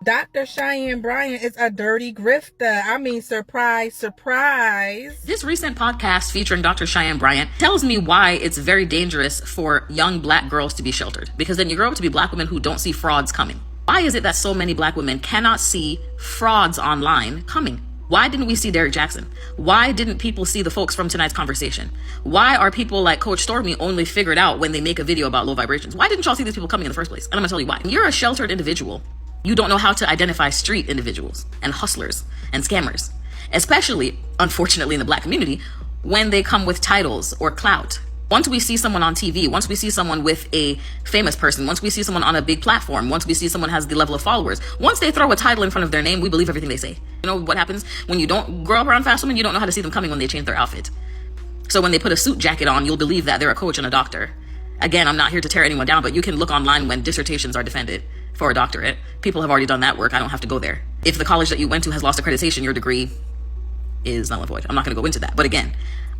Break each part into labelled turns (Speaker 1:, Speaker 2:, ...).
Speaker 1: Dr. Cheyenne Bryant is a dirty grifter. I mean, surprise, surprise.
Speaker 2: This recent podcast featuring Dr. Cheyenne Bryant tells me why it's very dangerous for young black girls to be sheltered. Because then you grow up to be black women who don't see frauds coming. Why is it that so many black women cannot see frauds online coming? Why didn't we see Derek Jackson? Why didn't people see the folks from tonight's conversation? Why are people like Coach Stormy only figured out when they make a video about low vibrations? Why didn't y'all see these people coming in the first place? And I'm gonna tell you why. You're a sheltered individual. You don't know how to identify street individuals and hustlers and scammers, especially, unfortunately, in the black community, when they come with titles or clout. Once we see someone on TV, once we see someone with a famous person, once we see someone on a big platform, once we see someone has the level of followers, once they throw a title in front of their name, we believe everything they say. You know what happens when you don't grow up around fast women? You don't know how to see them coming when they change their outfit. So when they put a suit jacket on, you'll believe that they're a coach and a doctor. Again, I'm not here to tear anyone down, but you can look online when dissertations are defended for a doctorate. People have already done that work. I don't have to go there. If the college that you went to has lost accreditation, your degree is null and void. I'm not going to go into that. But again,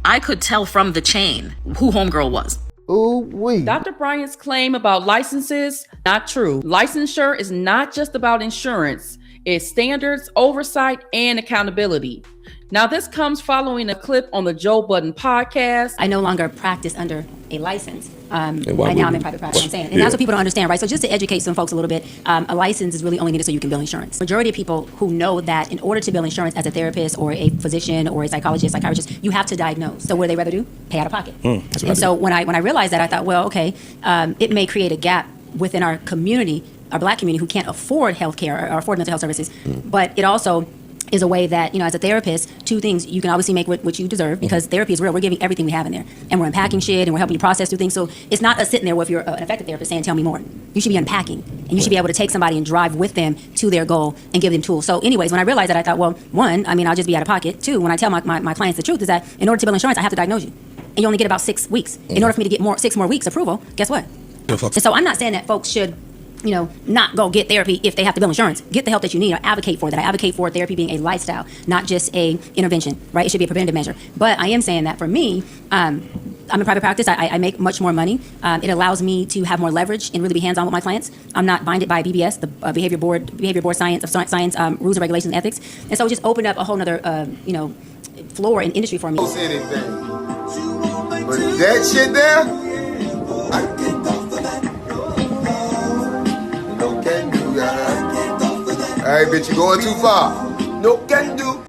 Speaker 2: I could tell from the chain who homegirl was.
Speaker 3: Ooh-wee.
Speaker 4: Dr. Bryant's claim about licenses, not true. Licensure is not just about insurance. It's standards, oversight, and accountability. Now, this comes following a clip on the Joe Budden podcast.
Speaker 5: I no longer practice under a license. Right now I'm in private practice, I'm saying. And that's what people don't understand, right? So just to educate some folks a little bit, a license is really only needed so you can bill insurance. Majority of people who know that in order to bill insurance as a therapist or a physician or a psychologist, psychiatrist, you have to diagnose. So what do they rather do? Pay out of pocket. And so when I realized that, I thought, well, okay, it may create a gap within our community, our black community, who can't afford healthcare or afford mental health services. But it also is a way that, you know, as a therapist, two things, you can obviously make what you deserve, because therapy is real. We're giving everything we have in there, and we're unpacking shit, and we're helping you process through things. So it's not us sitting there with, if you're an effective therapist, saying, tell me more. You should be unpacking, and you should be able to take somebody and drive with them to their goal and give them tools. So anyways, when I realized that, I thought, well, one, I mean, I'll just be out of pocket. Two, when I tell my clients the truth, is that in order to bill insurance, I have to diagnose you, and you only get about 6 weeks. In order for me to get 6 more weeks approval, guess what? And so I'm not saying that folks should, you know, not go get therapy if they have to bill insurance. Get the help that you need. I advocate for that. I advocate for therapy being a lifestyle, not just a intervention, right? It should be a preventative measure. But I am saying that for me, I'm in private practice. I make much more money. It allows me to have more leverage and really be hands-on with my clients. I'm not binded by BBS, the Behavior Board Science rules and regulations and ethics. And so it just opened up a whole nother, floor in industry for me.
Speaker 3: Anything. But that shit there, no can do. All right, bitch, you going too far. No can do.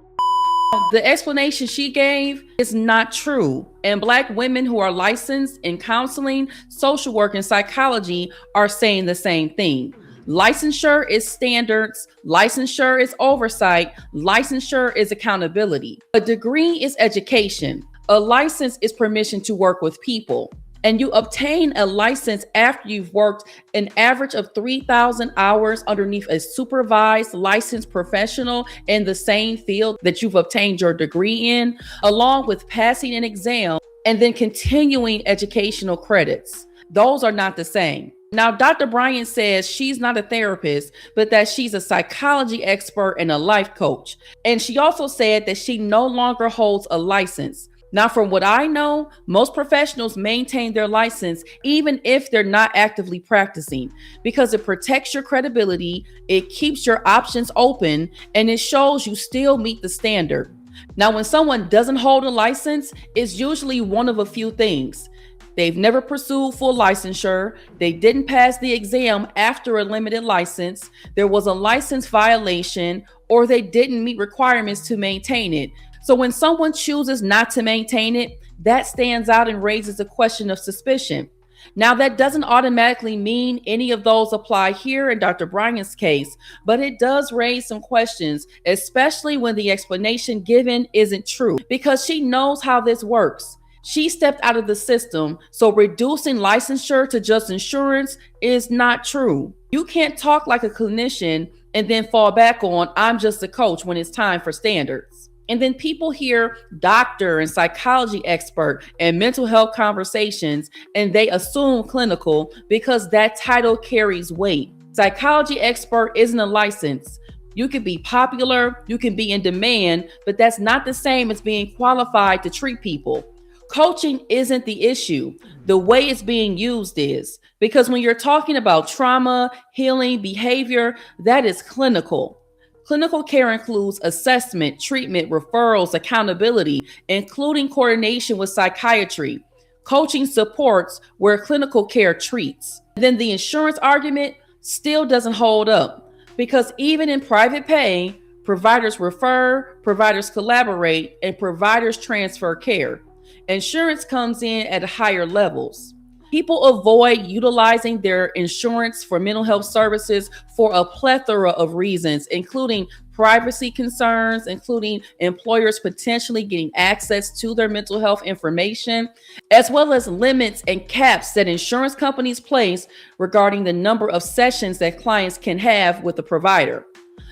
Speaker 4: The explanation she gave is not true. And black women who are licensed in counseling, social work, and psychology are saying the same thing. Licensure is standards. Licensure is oversight. Licensure is accountability. A degree is education. A license is permission to work with people. And you obtain a license after you've worked an average of 3,000 hours underneath a supervised licensed professional in the same field that you've obtained your degree in, along with passing an exam and then continuing educational credits. Those are not the same. Now, Dr. Bryant says she's not a therapist, but that she's a psychology expert and a life coach. And she also said that she no longer holds a license. Now, from what I know, most professionals maintain their license even if they're not actively practicing, because it protects your credibility, it keeps your options open, and it shows you still meet the standard. Now, when someone doesn't hold a license, it's usually one of a few things. They've never pursued full licensure, they didn't pass the exam after a limited license, there was a license violation, or they didn't meet requirements to maintain it. So when someone chooses not to maintain it, that stands out and raises a question of suspicion. Now, that doesn't automatically mean any of those apply here in Dr. Bryant's case, but it does raise some questions, especially when the explanation given isn't true, because she knows how this works. She stepped out of the system, so reducing licensure to just insurance is not true. You can't talk like a clinician and then fall back on, I'm just a coach, when it's time for standards. And then people hear doctor and psychology expert and mental health conversations, and they assume clinical because that title carries weight. Psychology expert isn't a license. You can be popular, you can be in demand, but that's not the same as being qualified to treat people. Coaching isn't the issue. The way it's being used is. Because when you're talking about trauma, healing, behavior, that is clinical. Clinical care includes assessment, treatment, referrals, accountability, including coordination with psychiatry. Coaching supports where clinical care treats. Then the insurance argument still doesn't hold up because even in private pay, providers refer, providers collaborate, and providers transfer care. Insurance comes in at higher levels. People avoid utilizing their insurance for mental health services for a plethora of reasons, including privacy concerns, including employers potentially getting access to their mental health information, as well as limits and caps that insurance companies place regarding the number of sessions that clients can have with the provider.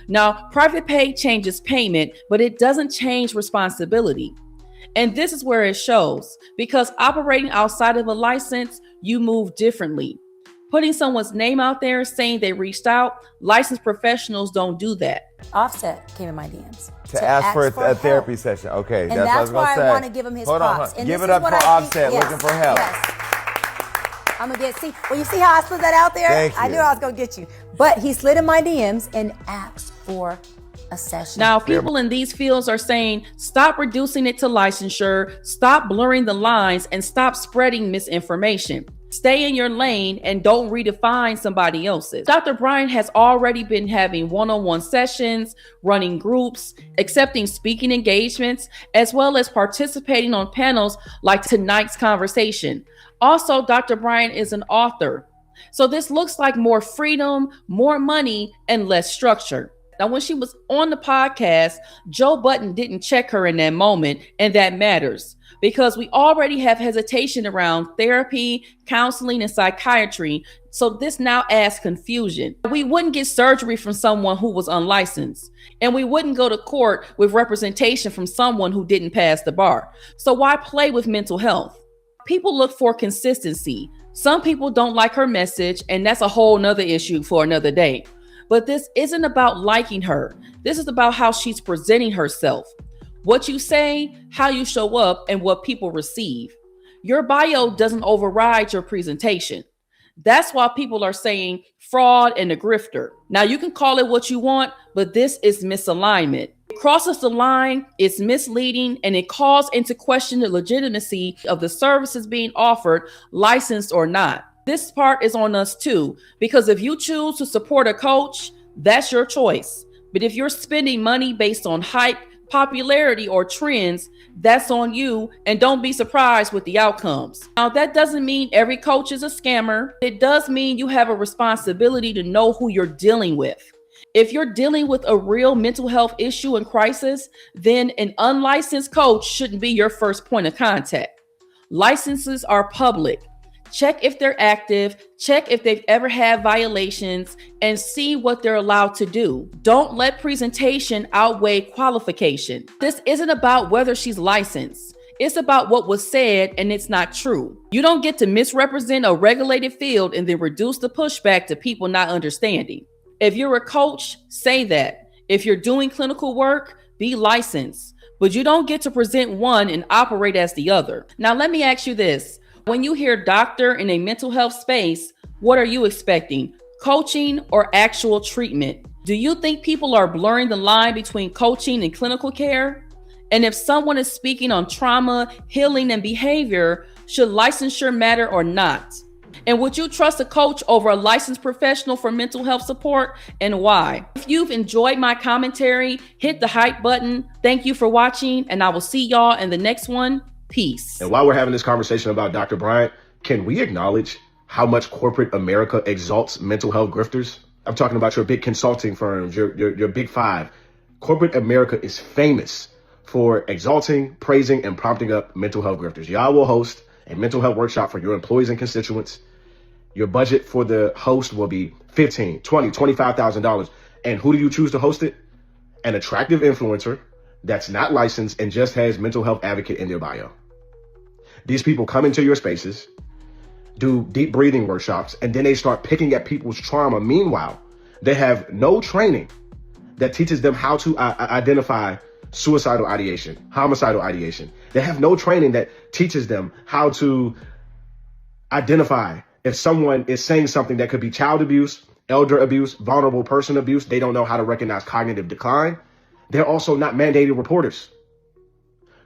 Speaker 4: Now, private pay changes payment, but it doesn't change responsibility. And this is where it shows, because operating outside of a license, you move differently. Putting someone's name out there saying they reached out, licensed professionals don't do that.
Speaker 5: Offset came in my DMs.
Speaker 3: To ask for a
Speaker 5: help.
Speaker 3: therapy session. Okay,
Speaker 5: And
Speaker 3: that's what I
Speaker 5: that's
Speaker 3: was going
Speaker 5: why
Speaker 3: to say.
Speaker 5: I want to give him his props. And
Speaker 3: Give
Speaker 5: this
Speaker 3: it
Speaker 5: is
Speaker 3: up
Speaker 5: what
Speaker 3: for
Speaker 5: I think-
Speaker 3: Offset
Speaker 5: yes,
Speaker 3: looking for help.
Speaker 5: Yes. I'm going to get, see, well, you see how I slid that out there?
Speaker 3: Thank
Speaker 5: I
Speaker 3: you.
Speaker 5: knew I was going to get you. But he slid in my DMs and asked for a session.
Speaker 4: Now, people in these fields are saying, stop reducing it to licensure, stop blurring the lines, and stop spreading misinformation. Stay in your lane and don't redefine somebody else's. Dr. Bryant has already been having one-on-one sessions, running groups, accepting speaking engagements, as well as participating on panels like tonight's conversation. Also, Dr. Bryant is an author. So this looks like more freedom, more money, and less structure. Now, when she was on the podcast, Joe Budden didn't check her in that moment, and that matters because we already have hesitation around therapy, counseling, and psychiatry. So this now adds confusion. We wouldn't get surgery from someone who was unlicensed, and we wouldn't go to court with representation from someone who didn't pass the bar. So why play with mental health? People look for consistency. Some people don't like her message, and that's a whole nother issue for another day. But this isn't about liking her. This is about how she's presenting herself. What you say, how you show up, and what people receive. Your bio doesn't override your presentation. That's why people are saying fraud and a grifter. Now, you can call it what you want, but this is misalignment. It crosses the line, it's misleading, and it calls into question the legitimacy of the services being offered, licensed or not. This part is on us too, because if you choose to support a coach, that's your choice. But if you're spending money based on hype, popularity, or trends, that's on you, and don't be surprised with the outcomes. Now, that doesn't mean every coach is a scammer. It does mean you have a responsibility to know who you're dealing with. If you're dealing with a real mental health issue and crisis, then an unlicensed coach shouldn't be your first point of contact. Licenses are public. Check if they're active, check if they've ever had violations, and see what they're allowed to do. Don't let presentation outweigh qualification. This isn't about whether she's licensed. It's about what was said, and it's not true. You don't get to misrepresent a regulated field and then reduce the pushback to people not understanding. If you're a coach, say that. If you're doing clinical work, be licensed. But you don't get to present one and operate as the other. Now, let me ask you this. When you hear doctor in a mental health space, what are you expecting? Coaching or actual treatment? Do you think people are blurring the line between coaching and clinical care? And if someone is speaking on trauma, healing, and behavior, should licensure matter or not? And would you trust a coach over a licensed professional for mental health support, and why? If you've enjoyed my commentary, hit the hype button. Thank you for watching, and I will see y'all in the next one. Peace.
Speaker 6: And while we're having this conversation about Dr. Bryant, can we acknowledge how much corporate America exalts mental health grifters? I'm talking about your big consulting firms, your big five. Corporate America is famous for exalting, praising, and prompting up mental health grifters. Y'all will host a mental health workshop for your employees and constituents. Your budget for the host will be $15,000, $20,000, $25,000. And who do you choose to host it? An attractive influencer that's not licensed and just has mental health advocate in their bio. These people come into your spaces, do deep breathing workshops, and then they start picking at people's trauma. Meanwhile, they have no training that teaches them how to identify suicidal ideation, homicidal ideation. They have no training that teaches them how to identify if someone is saying something that could be child abuse, elder abuse, vulnerable person abuse. They don't know how to recognize cognitive decline. They're also not mandated reporters.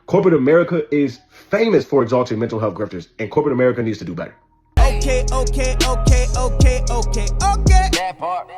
Speaker 6: Corporate America is famous for exalting mental health grifters, and corporate America needs to do better.
Speaker 7: Okay. That part.